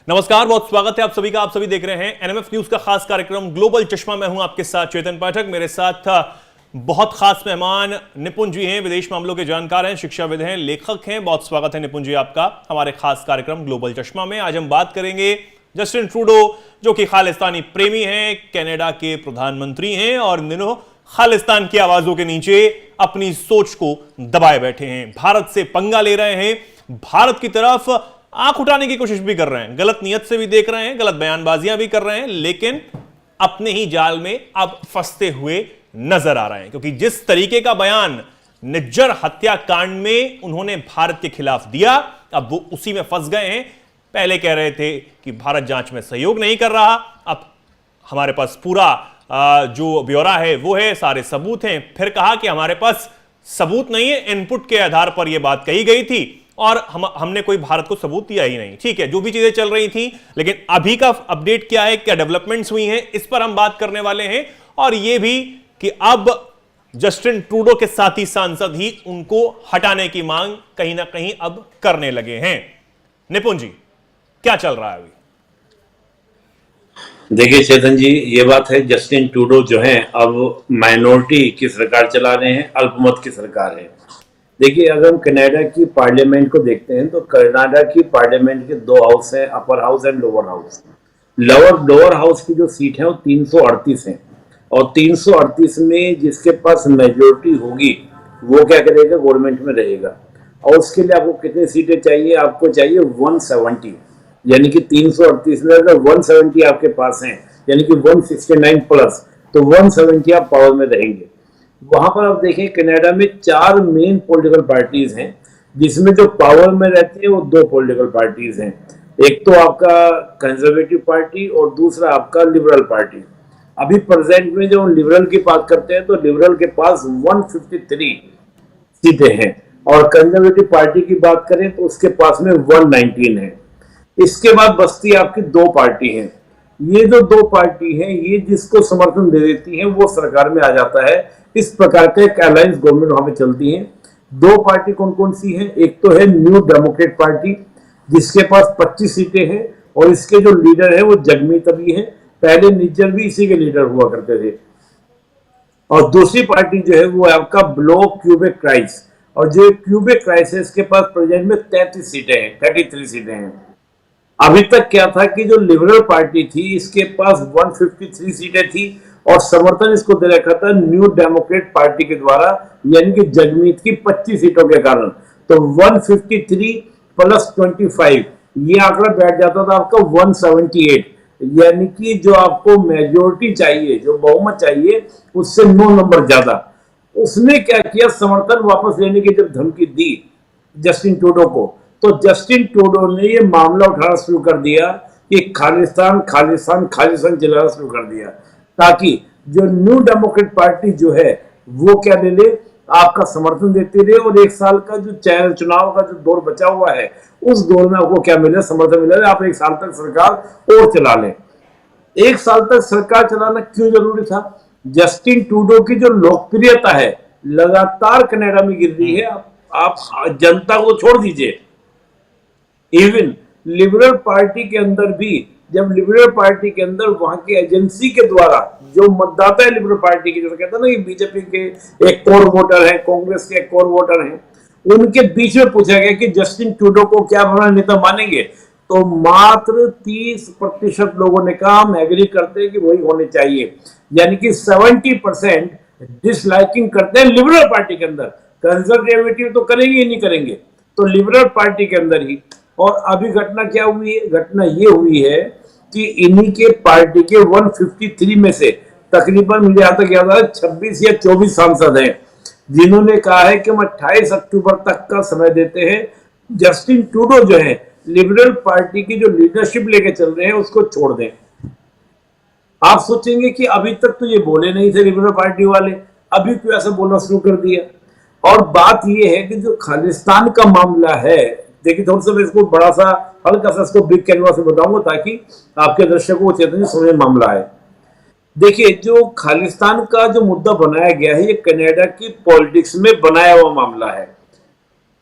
नमस्कार, बहुत स्वागत है आप सभी का। आप सभी देख रहे हैं एनएमएफ न्यूज का खास कार्यक्रम ग्लोबल चश्मा। मैं हूं आपके साथ चेतन पाठक। मेरे साथ बहुत खास मेहमान निपुण जी हैं, विदेश मामलों के जानकार हैं, शिक्षाविद हैं, लेखक हैं। बहुत स्वागत है निपुण जी आपका हमारे खास कार्यक्रम ग्लोबल चश्मा में। आज हम बात करेंगे जस्टिन ट्रूडो, जो कि खालिस्तानी प्रेमी हैं, कनाडा के प्रधानमंत्री हैं और इन दिनों खालिस्तान की आवाजों के नीचे अपनी सोच को दबाए बैठे हैं, भारत से पंगा ले रहे हैं, भारत की तरफ आंख उठाने की कोशिश भी कर रहे हैं, गलत नियत से भी देख रहे हैं, गलत बयानबाजियां भी कर रहे हैं, लेकिन अपने ही जाल में अब फंसते हुए नजर आ रहे हैं। क्योंकि जिस तरीके का बयान निज्जर हत्याकांड में उन्होंने भारत के खिलाफ दिया, अब वो उसी में फंस गए हैं। पहले कह रहे थे कि भारत जांच में सहयोग नहीं कर रहा, अब हमारे पास पूरा जो ब्यौरा है वो है, सारे सबूत हैं। फिर कहा कि हमारे पास सबूत नहीं है, इनपुट के आधार पर यह बात कही गई थी और हमने कोई भारत को सबूत दिया ही नहीं। ठीक है, जो भी चीजें चल रही थी, लेकिन अभी का अपडेट क्या है, क्या डेवलपमेंट्स हुई हैं, इस पर हम बात करने वाले हैं। और यह भी कि अब जस्टिन ट्रूडो के साथी सांसद ही उनको हटाने की मांग कहीं ना कहीं अब करने लगे हैं। निपुण जी, क्या चल रहा है अभी? देखिए चेतन जी, ये बात है, जस्टिन ट्रूडो जो है अब माइनॉरिटी की सरकार चला रहे हैं, अल्पमत की सरकार है। देखिए, अगर हम कनाडा की पार्लियामेंट को देखते हैं तो कनाडा की पार्लियामेंट के दो हाउस हैं, upper house and lower house. Lower house की जो सीट है वो 338 है और 338 में जिसके पास मेजोरिटी होगी वो क्या करेगा, गवर्नमेंट में रहेगा। और उसके लिए आपको कितनी सीटें चाहिए? आपको चाहिए 170, यानी कि 338 में अगर 170 आपके पास हैं, यानी कि 169 प्लस, तो 170 आप पावर में रहेंगे। वहां पर आप देखें, कनाडा में 4 मेन पॉलिटिकल पार्टीज हैं, जिसमें जो पावर में रहती है वो 2 पॉलिटिकल पार्टीज हैं। एक तो आपका कंजर्वेटिव पार्टी और दूसरा आपका लिबरल पार्टी। अभी प्रेजेंट में जो लिबरल की बात करते हैं तो लिबरल के पास 153 सीटें हैं और कंजर्वेटिव पार्टी की बात करें तो उसके पास में 119 है। इसके बाद बचती आपकी 2 पार्टी हैं। ये जो 2 पार्टी हैं, ये जिसको समर्थन दे देती हैं वो सरकार में आ जाता है। इस प्रकार का एक अलायंस गवर्नमेंट वहां पे चलती है। 2 पार्टी कौन कौन सी हैं? एक तो है न्यू डेमोक्रेट पार्टी, जिसके पास 25 सीटें हैं और इसके जो लीडर है वो जगमीत अली है। पहले निज्जर भी इसी के लीडर हुआ करते थे। और दूसरी पार्टी जो है वो आपका ब्लॉक क्यूबेक क्राइस, और जो क्यूबेक क्राइस है इसके पास प्रेजेंट में 33 सीटें हैं, 33 सीटें हैं। अभी तक क्या था कि जो लिबरल पार्टी थी इसके पास 153 सीटें थी और समर्थन इसको दे रखा था न्यू डेमोक्रेट पार्टी के द्वारा, यानी कि जगमीत की 25 सीटों के कारण। तो 153 प्लस 25 ये आंकड़ा बैठ जाता था आपका 178, यानी कि जो आपको मेजोरिटी चाहिए, जो बहुमत चाहिए, उससे 9 नंबर ज्यादा। उसने क्या किया, समर्थन वापस लेने की जब धमकी दी जस्टिन ट्रूडो को, तो जस्टिन ट्रूडो ने ये मामला उठाना शुरू कर दिया कि खालिस्तान चलाना शुरू कर दिया, ताकि जो न्यू डेमोक्रेट पार्टी जो है वो क्या ले ले, आपका समर्थन देती रहे और 1 साल का जो चुनाव का जो दौर बचा हुआ है उस दौर में आपको क्या मिले, समर्थन मिले, आप 1 साल तक सरकार और चला लें। 1 साल तक सरकार चलाना क्यों जरूरी था? जस्टिन ट्रूडो की जो लोकप्रियता है लगातार कनाडा में गिर रही है। आप जनता को छोड़ दीजिए, इवन लिबरल पार्टी के अंदर भी, जब लिबरल पार्टी के अंदर वहां की एजेंसी के द्वारा जो मतदाता है लिबरल पार्टी के, जैसे कहते हैं ना कि बीजेपी के एक कोर वोटर है, कांग्रेस के एक कोर वोटर हैं, उनके बीच में पूछा गया कि जस्टिन ट्रूडो को क्या हमारा नेता मानेंगे, तो मात्र 30% लोगों ने कहा हम एग्री करते हैं कि वही होने चाहिए। यानी कि 70% डिसलाइकिंग करते हैं लिबरल पार्टी के अंदर। कंजर्वेटिव तो करेंगे ही नहीं करेंगे, तो लिबरल पार्टी के अंदर ही। और अभी घटना क्या हुई है? घटना ये हुई है कि इन्हीं के पार्टी के 153 में से तकरीबन मुझे यहाँ तक याद आ 26 या 24 सांसद हैं, जिन्होंने कहा है कि हम 28 अक्टूबर तक का समय देते हैं, जस्टिन ट्रूडो जो है लिबरल पार्टी की जो लीडरशिप लेके चल रहे हैं उसको छोड़ दें। आप सोचेंगे कि अभी तक तो ये बोले नहीं थे लिबरल पार्टी वाले, अभी क्यों ऐसा बोलना शुरू कर दिया? और बात ये है कि जो खालिस्तान का मामला है, देखिए थोड़ा सा मैं इसको बड़ा सा हल्का सा इसको बिग कैनवास से बताऊंगा ताकि आपके दर्शकों को चेतन समझ मामला है। देखिए, जो खालिस्तान का जो मुद्दा बनाया गया है ये कनाडा की पॉलिटिक्स में बनाया हुआ मामला है।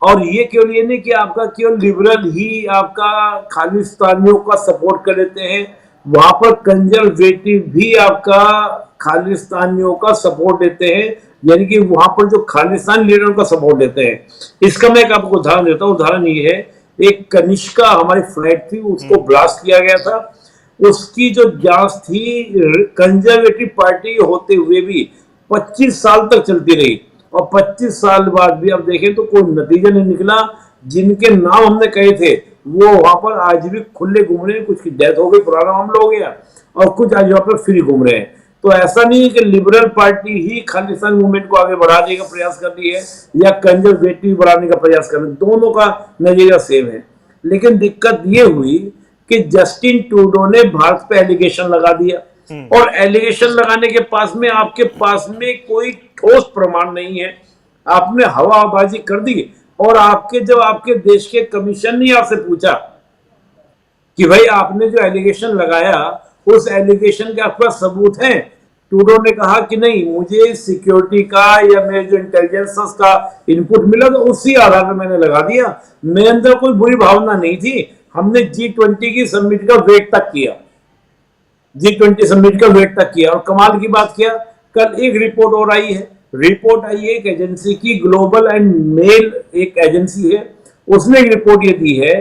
और ये केवल ये नहीं कि आपका केवल लिबरल ही आपका खालिस्तानियों का सपोर्ट कर लेते हैं, वहां पर कंजर्वेटिव भी आपका खालिस्तानियों का सपोर्ट देते हैं, यानी कि वहां पर जो खालिस्तान लीडरों का सपोर्ट देते हैं। इसका मैं एक आपको उदाहरण देता हूँ। उदाहरण ये है, एक कनिष्का हमारी फ्लाइट थी, उसको ब्लास्ट किया गया था। उसकी जो जांच थी कंजर्वेटिव पार्टी होते हुए भी 25 साल तक चलती रही, और 25 साल बाद भी अब देखें तो कोई नतीजा नहीं निकला। जिनके नाम हमने कहे थे वो वहां पर आज भी खुले घूम रहे हैं, कुछ की डेथ हो गई, पुराना मामला हो गया, और कुछ आज वहां पर फ्री घूम रहे हैं। तो ऐसा नहीं है कि लिबरल पार्टी ही खालिस्तान मूवमेंट को आगे बढ़ाने का प्रयास कर रही है या कंजर्वेटिव बढ़ाने का प्रयास कर रही है, दोनों का नजरिया सेम है। लेकिन दिक्कत ये हुई कि जस्टिन ट्रूडो ने भारत पे एलिगेशन लगा दिया, और एलिगेशन लगाने के पास में आपके पास में कोई ठोस प्रमाण नहीं है, आपने हवाबाजी कर दी। और जब आपके देश के कमीशन ने आपसे पूछा कि भाई आपने जो एलिगेशन लगाया उस एलिगेशन के आपके पास सबूत हैं, ट्रूडो ने कहा कि नहीं, मुझे सिक्योरिटी का या मेरे जो इंटेलिजेंस का इनपुट मिला तो उसी आधार पर मैंने लगा दिया, मेरे अंदर कोई बुरी भावना नहीं थी। हमने G20 की समिट का वेट तक किया, G20 समिट का वेट तक किया। और कमाल की बात किया, कल एक रिपोर्ट और आई है, रिपोर्ट आई है एक एजेंसी की, ग्लोबल एंड मेल एक एजेंसी है, उसने एक रिपोर्ट ये दी है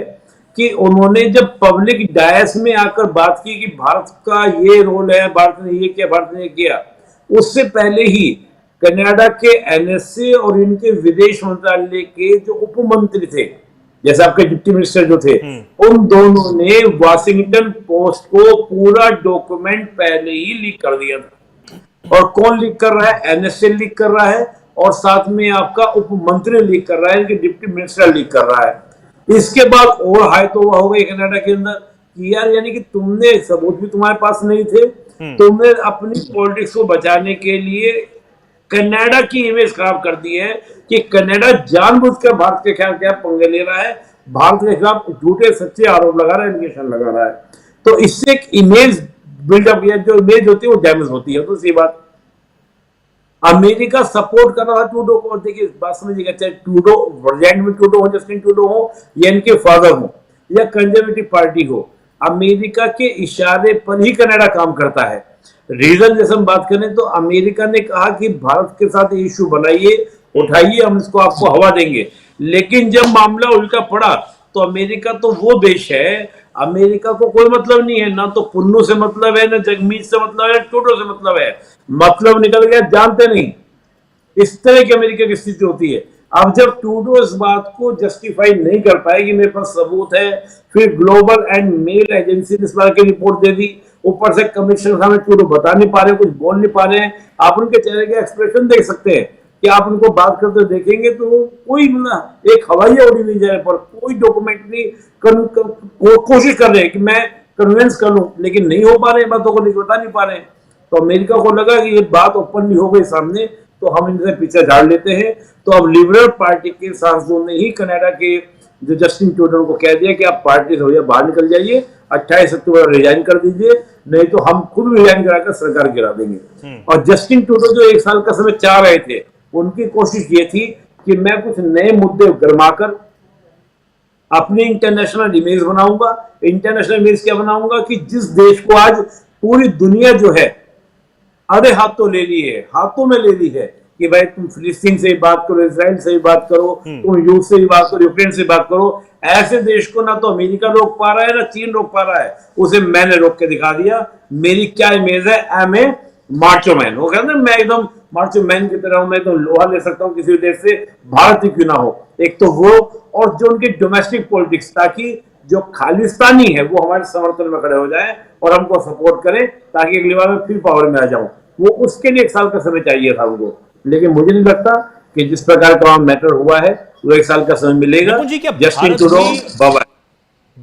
कि उन्होंने जब पब्लिक डायस में आकर बात की कि भारत का ये रोल है, भारत ने ये किया, भारत ने ये किया, उससे पहले ही कनाडा के एनएसए और इनके विदेश मंत्रालय के जो उप मंत्री थे, जैसे आपके डिप्टी मिनिस्टर जो थे, उन दोनों ने वॉशिंगटन पोस्ट को पूरा डॉक्यूमेंट पहले ही लीक कर दिया था। और कौन लीक कर रहा है? एनएसए लीक कर रहा है, और साथ में आपका उप मंत्री लीक कर रहा है, इनके डिप्टी मिनिस्टर लीक कर रहा है। इसके बाद और हाई तो हो गई कनाडा के अंदर कि यार, यानी कि तुमने सबूत भी तुम्हारे पास नहीं थे, तुमने अपनी पॉलिटिक्स को बचाने के लिए कनाडा की इमेज खराब कर दी है कि कनाडा जानबूझकर भारत के खिलाफ क्या पंगे ले रहा है, भारत के खिलाफ झूठे सच्चे आरोप लगा रहा है, एलिगेशन लगा रहा है। तो इससे एक इमेज बिल्डअप किया, जो इमेज होती है वो डैमेज होती है। तो सी बात, अमेरिका सपोर्ट कर रहा था ट्रूडो को। और देखिए, इस बात समझिएगा, चाहे ट्रूडो वर्जेंट में ट्रूडो हो, जस्टिन ट्रूडो हो, या इनके फादर हो, या कंजर्वेटिव पार्टी हो, अमेरिका के इशारे पर ही कनाडा काम करता है। रीजन जैसे हम बात करें तो अमेरिका ने कहा कि भारत के साथ इश्यू बनाइए, उठाइए, हम इसको आपको हवा देंगे। लेकिन जब मामला उल्टा पड़ा तो अमेरिका तो वो देश है, अमेरिका को कोई मतलब नहीं है, ना तो पुन्नू से मतलब है, ना जगमीत से मतलब है, ट्रूडो से मतलब है, मतलब निकल गया, जानते नहीं। इस तरह की अमेरिका की स्थिति होती है। अब जब ट्रूडो इस बात को जस्टिफाई नहीं कर पाए कि मेरे पास सबूत है, फिर ग्लोबल एंड मेल एजेंसी ने इस बार की रिपोर्ट दे दी, ऊपर से कमीशन सामने ट्रूडो बता नहीं पा रहे, कुछ बोल नहीं पा रहे हैं। आप उनके चेहरे के एक्सप्रेशन देख सकते हैं कि आप उनको बात करते देखेंगे तो कोई मतलब एक हवाई उड़ी हुई जगह पर कोई डॉक्यूमेंट नहीं, कोशिश कर रहे हैं कि मैं कन्विंस कर लूं, लेकिन नहीं हो पा रहे, बातों को बता नहीं पा रहे। तो अमेरिका को लगा कि ये बात ओपनली हो गई सामने, तो हम इनसे पीछे झाड़ लेते हैं। तो अब लिबरल पार्टी के सांसदों ने ही कनाडा के जो जस्टिन ट्रूडो को कह दिया कि आप पार्टी से हो या बाहर निकल जाइए, 28 अक्टूबर रिजाइन कर दीजिए, नहीं तो हम खुद रिजाइन कराकर सरकार गिरा देंगे। और जस्टिन ट्रूडो जो 1 साल का समय चाह रहे थे, उनकी कोशिश ये थी कि मैं कुछ नए मुद्दे गरमाकर अपनी इंटरनेशनल इमेज बनाऊंगा। इंटरनेशनल इमेज क्या बनाऊंगा कि जिस देश को आज पूरी दुनिया जो है आधे हाथों ले ली है, हाथों में ले ली है कि भाई तुम फिलिस्तीन से भी बात करो, इसराइल से भी बात करो, तुम रूस से भी बात करो, यूक्रेन से बात करो, ऐसे देश को ना तो अमेरिका रोक पा रहा है ना चीन रोक पा रहा है, उसे मैंने रोक के दिखा दिया। मेरी क्या इमेज है? I am a macho man. वो कहते हैं मैं एकदम मार्चो मैन की तरह हूं, मैं एकदम लोहा ले सकता हूं किसी भी देश से, भारत ही क्यों ना हो। एक तो वो, और जो उनकी डोमेस्टिक पॉलिटिक्स, ताकि जो खालिस्तानी है वो हमारे समर्थन में खड़े हो जाए और हमको सपोर्ट करें, ताकि अगली बार मैं फिर पावर में आ जाऊं। वो उसके लिए 1 साल का समय चाहिए था उनको, लेकिन मुझे नहीं लगता कि जिस प्रकार का मैटर हुआ है वो 1 साल का समय मिलेगा। जस्टिन ट्रूडो बाबा।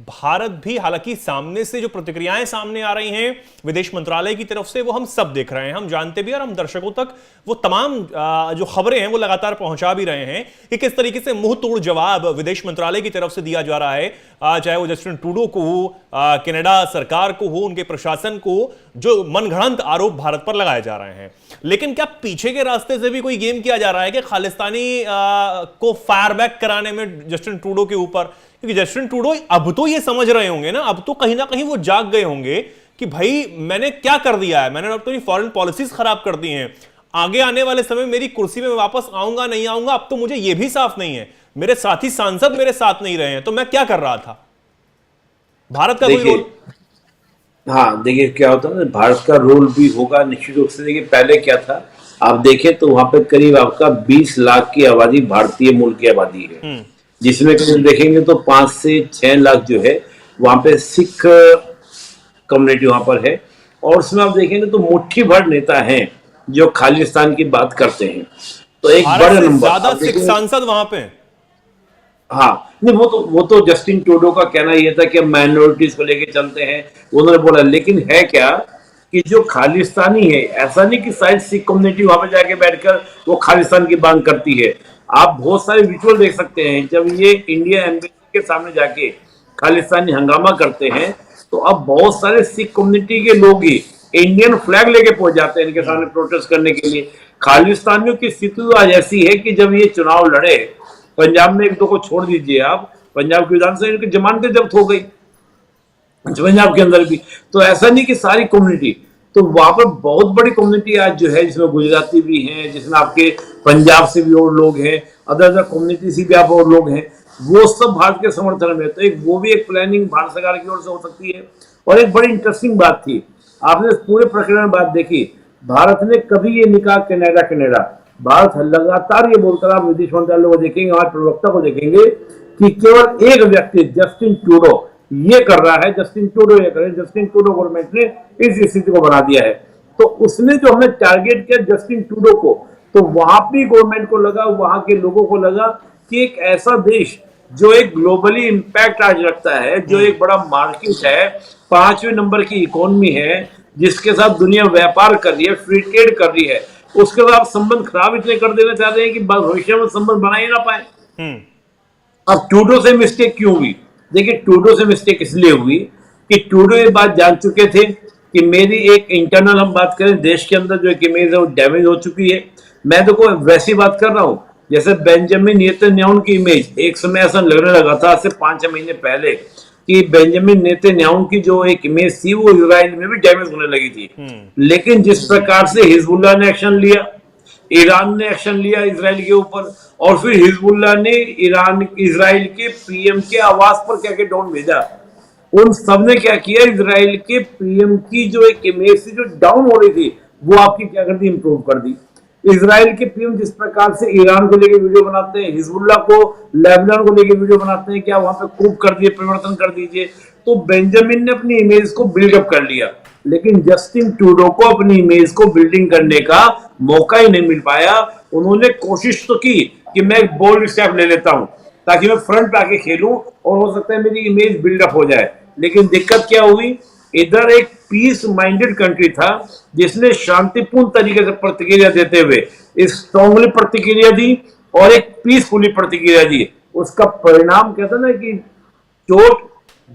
भारत भी, हालांकि सामने से जो प्रतिक्रियाएं सामने आ रही हैं विदेश मंत्रालय की तरफ से, वो हम सब देख रहे हैं, हम जानते भी, और हम दर्शकों तक वो तमाम जो खबरें हैं वो लगातार पहुंचा भी रहे हैं कि किस तरीके से मुंह तोड़ जवाब विदेश मंत्रालय की तरफ से दिया जा रहा है, चाहे वो जस्टिन ट्रूडो को हो, कनाडा सरकार को हो, उनके प्रशासन को, जो मनगढ़ंत आरोप भारत पर लगाए जा रहे हैं। लेकिन क्या पीछे के रास्ते से भी कोई गेम किया जा रहा है कि खालिस्तानी को फायर बैक कराने में जस्टिन ट्रूडो के ऊपर? क्योंकि जस्टिन ट्रूडो अब तो ये समझ रहे होंगे ना, अब तो ना कहीं वो जाग गए होंगे कि भाई मैंने क्या कर दिया है, मैंने अपनी फॉरेन पॉलिसीज खराब कर दी हैं, आगे आने वाले समय मेरी कुर्सी में वापस आऊंगा नहीं आऊंगा अब तो मुझे यह भी साफ नहीं है, मेरे साथी सांसद मेरे साथ नहीं रहे हैं, तो मैं क्या कर रहा था? भारत का कोई रोल? हाँ देखिए क्या होता है ना, भारत का रोल भी होगा निश्चित रूप से। देखिए पहले क्या था, आप देखें तो वहां पे करीब आपका 20 लाख की आबादी भारतीय मूल की आबादी है, जिसमें करीब देखेंगे तो 5 से 6 लाख जो है वहां पे सिख कम्युनिटी वहां पर है, और उसमें आप देखेंगे तो मुट्ठी भर नेता हैं जो खालिस्तान की बात करते हैं। तो एक बड़ा नंबर ज्यादा सिख सांसद वहां पे। हाँ नहीं, वो तो जस्टिन ट्रूडो का कहना ये था कि माइनॉरिटीज को लेके चलते हैं, उन्होंने बोला। लेकिन है क्या कि जो खालिस्तानी है, ऐसा नहीं कि सारी सिख कम्युनिटी वहां पे जाके बैठकर वो खालिस्तान की बात करती है। आप बहुत सारे विजुअल देख सकते हैं, जब ये इंडिया एम्बेसी के सामने जाके खालिस्तानी हंगामा करते हैं तो अब बहुत सारे सिख कम्युनिटी के लोग ही इंडियन फ्लैग लेके पहुंच जाते हैं इनके सामने प्रोटेस्ट करने के लिए। खालिस्तानियों की स्थिति आज ऐसी है कि जब ये चुनाव लड़े, पंजाब में एक दो को छोड़ दीजिए आप, पंजाब की विधानसभा इनकी जमानतें जब्त हो गई पंजाब के अंदर भी। तो ऐसा नहीं कि सारी कम्युनिटी, तो वहां पर बहुत बड़ी कम्युनिटी आज जो है, जिसमें गुजराती भी हैं, जिसमें आपके पंजाब से भी और लोग हैं, अदर कम्युनिटी से भी आप और लोग हैं, वो सब भारत के समर्थन में। तो एक वो भी एक प्लानिंग भारत सरकार की ओर से हो सकती है। और एक बड़ी इंटरेस्टिंग बात थी, आपने इस पूरे प्रकरण में बात देखी, भारत ने कभी ये नहीं कहा कनाडा। भारत लगातार ये बोलता रहा, विदेश मंत्रालय को देखेंगे, हमारे प्रवक्ता को देखेंगे कि केवल एक व्यक्ति जस्टिन ट्रूडो ये कर रहा है, जस्टिन ट्रूडो ये कर रहे हैं, जस्टिन ट्रूडो गवर्नमेंट ने इस स्थिति को बना दिया है। तो उसने जो हमें टारगेट किया जस्टिन ट्रूडो को, तो वहां भी गवर्नमेंट को लगा, वहां के लोगों को लगा कि एक ऐसा देश जो एक ग्लोबली इंपैक्ट आज रखता है, जो एक बड़ा मार्केट है, 5वें नंबर की इकोनॉमी है, जिसके साथ दुनिया व्यापार कर रही है, फ्री ट्रेड कर रही है, उसके बाद आप संबंध खराब इसलिए कर देना चाहते हैं कि भविष्य में संबंध बना ही ना पाए। अब ट्रूडो से मिस्टेक क्यों हुई? देखिए ट्रूडो से मिस्टेक इसलिए हुई कि ट्रूडो ये बात जान चुके थे कि मेरी एक इंटरनल, हम बात करें देश के अंदर जो एक इमेज है वो डैमेज हो चुकी है। मैं देखो वैसी बात कर रहा हूं जैसे बेंजामिन नेतन्याहू की इमेज, एक समय ऐसा लगने लगा था आज से 5 महीने पहले कि बेंजामिन नेतन्याहू की जो एक इमेज थी वो इजराइल में भी डैमेज होने लगी थी। लेकिन जिस प्रकार से हिजबुल्लाह ने एक्शन लिया, ईरान ने एक्शन लिया इजराइल के ऊपर, और फिर हिजबुल्लाह ने इजराइल के पीएम के आवास पर क्या क्या ड्रोन भेजा, उन सब ने क्या किया, इजराइल के पीएम की जो एक इमेज थी जो डाउन हो रही थी, वो आपकी क्या कर दी, इंप्रूव कर दी। इजराइल के पीएम जिस प्रकार से ईरान को लेकर वीडियो बनाते हैं, हिजबुल्लाह को, लेबनान को लेकर वीडियो बनाते हैं, क्या वहां पे कूप कर दिए, परिवर्तन कर दीजिए। तो बेंजामिन ने अपनी इमेज को बिल्डअप कर लिया, लेकिन जस्टिन ट्रूडो को अपनी इमेज को बिल्डिंग करने का मौका ही नहीं मिल पाया। उन्होंने कोशिश तो की कि मैं एक बोल्ड स्टेप ले लेता हूं ताकि मैं फ्रंट पे आके खेलूं और हो सकता है मेरी इमेज बिल्डअप हो जाए। लेकिन दिक्कत क्या हुई, इधर एक पीस माइंडेड कंट्री था जिसने शांतिपूर्ण तरीके से प्रतिक्रिया देते हुए स्ट्रांगली प्रतिक्रिया दी और एक पीसफुली प्रतिक्रिया दी। उसका परिणाम कहते ना कि चोट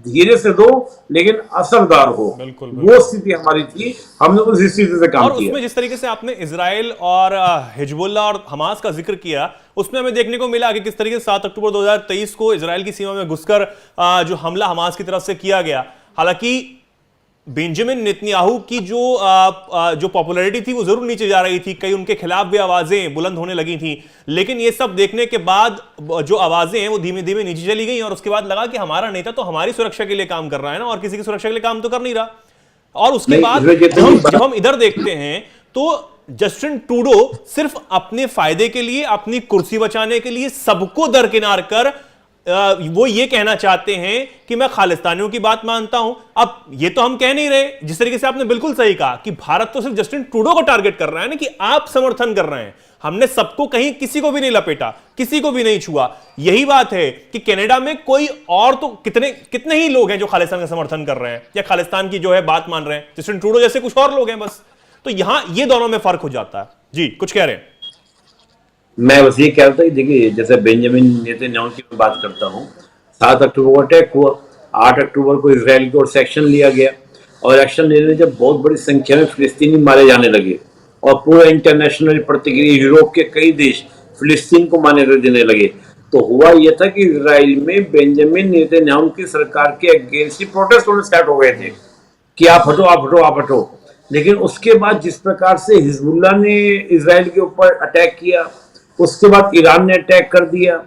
धीरे से दो लेकिन असरदार हो, वो स्थिति हमारी थी, हमने उस स्थिति से काम और किया। उसमें जिस तरीके से आपने इजराइल और हिजबुल्लाह और हमास का जिक्र किया, उसमें हमें देखने को मिला कि किस तरीके से 7 अक्टूबर 2023 को इजराइल की सीमा में घुसकर जो हमला हमास की तरफ से किया गया। हालांकि बेंजामिन नेतन्याहू की जो पॉपुलैरिटी थी वो जरूर नीचे जा रही थी, कई उनके खिलाफ भी आवाजें बुलंद होने लगी थी, लेकिन ये सब देखने के बाद जो आवाजें हैं वो धीमे धीमे नीचे चली गई और उसके बाद लगा कि हमारा नेता तो हमारी सुरक्षा के लिए काम कर रहा है ना, और किसी की सुरक्षा के लिए काम तो कर नहीं रहा। और उसके बाद जब हम इधर देखते हैं तो जस्टिन ट्रूडो सिर्फ अपने फायदे के लिए, अपनी कुर्सी बचाने के लिए सबको दरकिनार कर वो ये कहना चाहते हैं कि मैं खालिस्तानियों की बात मानता हूं। अब ये तो हम कह नहीं रहे, जिस तरीके से आपने बिल्कुल सही कहा कि भारत तो सिर्फ जस्टिन ट्रूडो को टारगेट कर रहा है ना, कि आप समर्थन कर रहे हैं। हमने सबको कहीं किसी को भी नहीं लपेटा, किसी को भी नहीं छुआ। यही बात है कि कनाडा में कोई और तो कितने ही लोग हैं जो खालिस्तान का समर्थन कर रहे हैं या खालिस्तान की जो है बात मान रहे हैं, जस्टिन ट्रूडो जैसे कुछ और लोग हैं बस। तो यहां ये दोनों में फर्क हो जाता है। जी कुछ कह रहे हैं? मैं बस ये कह रहा था कि देखिए जैसे बेंजामिन नेतन्याहू की मैं बात करता हूँ, 7 अक्टूबर को अटैक हुआ, 8 अक्टूबर को इजराइल की ओर से एक्शन लिया गया। और एक्शन लेने जब बहुत बड़ी संख्या में फिलिस्तीनी मारे जाने लगे और पूरा इंटरनेशनल प्रतिक्रिया यूरोप के कई देश फिलिस्तीन को मान्यता देने लगे, तो हुआ यह था कि इजराइल में बेंजामिन नेतन्याहू की सरकार के अगेंस्ट प्रोटेस्ट होने स्टार्ट हो गए थे कि आप हटो आप हटो आप हटो। लेकिन उसके बाद जिस प्रकार से हिजबुल्लाह ने इजराइल के ऊपर अटैक किया, उसके बाद ईरान ने अटैक कर दिया,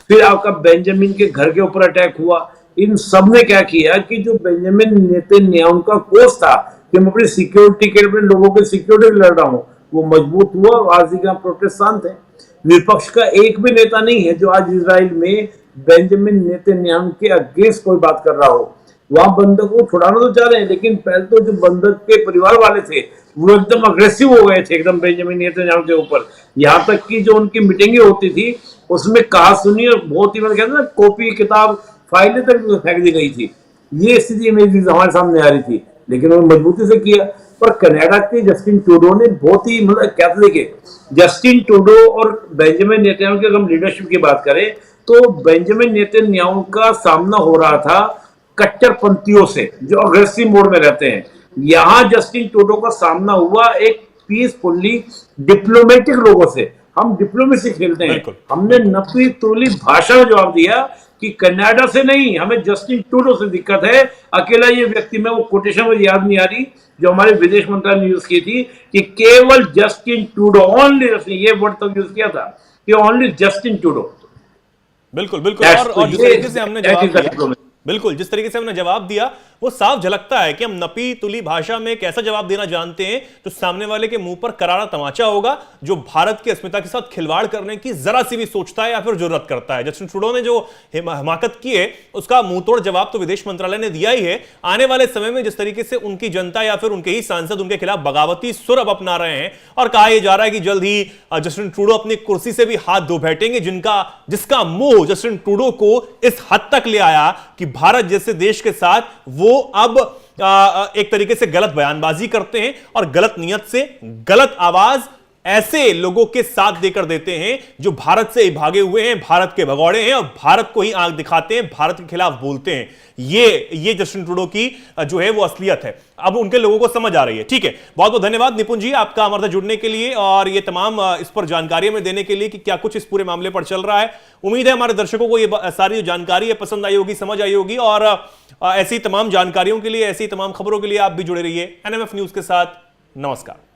फिर आपका बेंजामिन के घर के ऊपर अटैक हुआ, इन सब ने क्या किया कि जो बेंजामिन नेतन्याहू का कोर्स था कि मैं अपनी सिक्योरिटी के लिए लोगों की सिक्योरिटी लड़ रहा हूँ, वो मजबूत हुआ और आज का प्रोटेस्ट शांत है। विपक्ष का एक भी नेता नहीं है जो आज इजराइल में बेंजामिन नेतन्याहू के अगेंस्ट कोई बात कर रहा हो। वहां बंधक को छुड़ाना तो चाह रहे हैं, लेकिन पहले तो जो बंधक के परिवार वाले थे वो एकदम अग्रेसिव हो गए थे एकदम बेंजामिन नेतन्याहू के ऊपर। यहाँ तक कि जो उनकी मीटिंगें होती थी उसमें कहा सुनी और बहुत ही, मैंने कहता ना, कॉपी किताब फाइलें तक फेंक दी गई थी। ये स्थिति मेरी हमारे सामने आ रही थी, लेकिन उन्होंने मजबूती से किया। पर कनाडा के जस्टिन ट्रूडो ने बहुत ही, मतलब कैथलिक है जस्टिन ट्रूडो और बेंजामिन नेतन्याहू की अगर हम लीडरशिप की बात करें तो बेंजामिन नेतन्याहू का सामना हो रहा था कट्टरपंथियों से जो अग्रेसिव मोड में रहते हैं। यहां जस्टिन ट्रूडो का सामना हुआ एक पीसफुली डिप्लोमेटिक लोगों से। हम डिप्लोमेसी खेलते हैं। हमने नपी तुली भाषा में जवाब दिया कि कनाडा से नहीं, हमें जस्टिन ट्रूडो से दिक्कत है। अकेला ये व्यक्ति, में वो कोटेशन मुझे याद नहीं आ रही जो हमारे विदेश मंत्रालय ने यूज की थी कि केवल जस्टिन ट्रूडो, ओनली, ये वर्ड तक यूज किया था कि ओनली जस्टिन ट्रूडो। बिल्कुल बिल्कुल। और जिस तरीके से हमने जवाब दिया, बिल्कुल जिस तरीके से हमने जवाब दिया वो साफ झलकता है कि हम नपी तुली भाषा में कैसा जवाब देना जानते हैं तो सामने वाले के मुंह पर करारा तमाचा होगा जो भारत की अस्मिता के साथ खिलवाड़ करने की जरा सी भी सोचता है या फिर जरूरत करता है। जस्टिन ट्रूडो ने जो हिमाकत की है उसका मुंहतोड़ जवाब तो विदेश मंत्रालय ने दिया ही है। आने वाले समय में जिस तरीके से उनकी जनता या फिर उनके ही सांसद उनके खिलाफ बगावती सुर अब अपना रहे हैं और कहा यह जा रहा है कि जल्द ही जस्टिन ट्रूडो अपनी कुर्सी से भी हाथ धो बैठेंगे, जिसका मोह जस्टिन ट्रूडो को इस हद तक ले आया कि भारत जैसे देश के साथ वो अब एक तरीके से गलत बयानबाजी करते हैं और गलत नियत से गलत आवाज ऐसे लोगों के साथ देकर देते हैं जो भारत से ही भागे हुए हैं, भारत के भगौड़े हैं और भारत को ही आंख दिखाते हैं, भारत के खिलाफ बोलते हैं। ये जस्टिन ट्रूडो की जो है वो असलियत है, अब उनके लोगों को समझ आ रही है। ठीक है, बहुत बहुत धन्यवाद निपुण जी आपका हमारे साथ जुड़ने के लिए और ये तमाम इस पर जानकारी में देने के लिए कि क्या कुछ इस पूरे मामले पर चल रहा है। उम्मीद है हमारे दर्शकों को ये सारी जो जानकारी है पसंद आई होगी, समझ आई होगी और ऐसी तमाम जानकारियों के लिए, ऐसी तमाम खबरों के लिए आप भी जुड़े रहिए एनएमएफ न्यूज के साथ। नमस्कार।